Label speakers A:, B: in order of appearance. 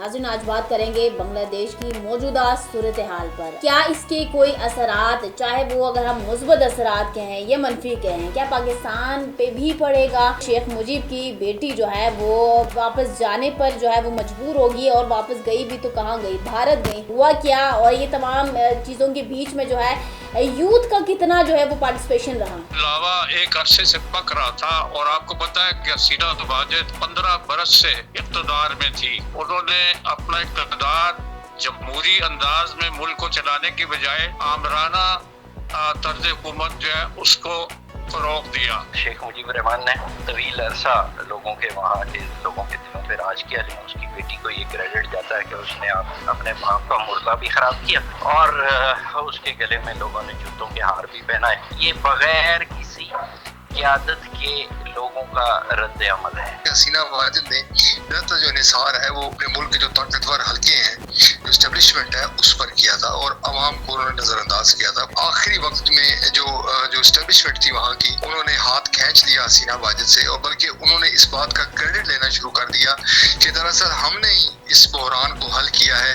A: नाज़रीन, आज बात करेंगे बांग्लादेश की मौजूदा सूरत हाल पर। क्या इसके कोई असरात, चाहे वो अगर हम मुस्बत असरात कहें या मनफी कहें, क्या पाकिस्तान पे भी पड़ेगा? शेख मुजीब की बेटी जो है वो वापस जाने पर जो है वो मजबूर होगी, और वापस गई भी तो कहाँ गई, भारत गई, हुआ क्या? और ये तमाम चीज़ों के बीच में जो है यूथ का कितना जो है वो पार्टिसिपेशन रहा।
B: लावा एक अरसे से पक रहा था, और आपको पता है कि हसीना वाजिद 15 बरस से इक़्तिदार में थी। उन्होंने अपना इक़्तिदार जमहूरी अंदाज में मुल्क को चलाने की बजाय आमराना तर्ज हुकूमत जो है उसको फरोग दिया।
C: शेख मुजीब रहमान ने तवील अरसा लोगों के वहाँ के लोगों के दिलों पे राज किया, लेकिन उसकी बेटी को ये क्रेडिट जाता है कि उसने अपने बाप का मुर्दा भी खराब किया और उसके गले में लोगों ने जूतों के हार भी पहनाए। ये बगैर किसी क़यादत के लोगों का रद्द अमल है।
D: हसीना वाजिद ने जो निसार है वो अपने मुल्क के जो ताकतवर हल्के हैं, जो एस्टेब्लिशमेंट है, उस पर किया था और अवाम को उन्होंने नजरअंदाज किया था। आखिरी वक्त में जो एस्टेब्लिशमेंट थी वहाँ की, उन्होंने हाथ खींच लिया हसीना वाजिद से, और बल्कि उन्होंने इस बात का क्रेडिट लेना शुरू कर दिया कि दरअसल हमने ही इस बहरान को हल किया है।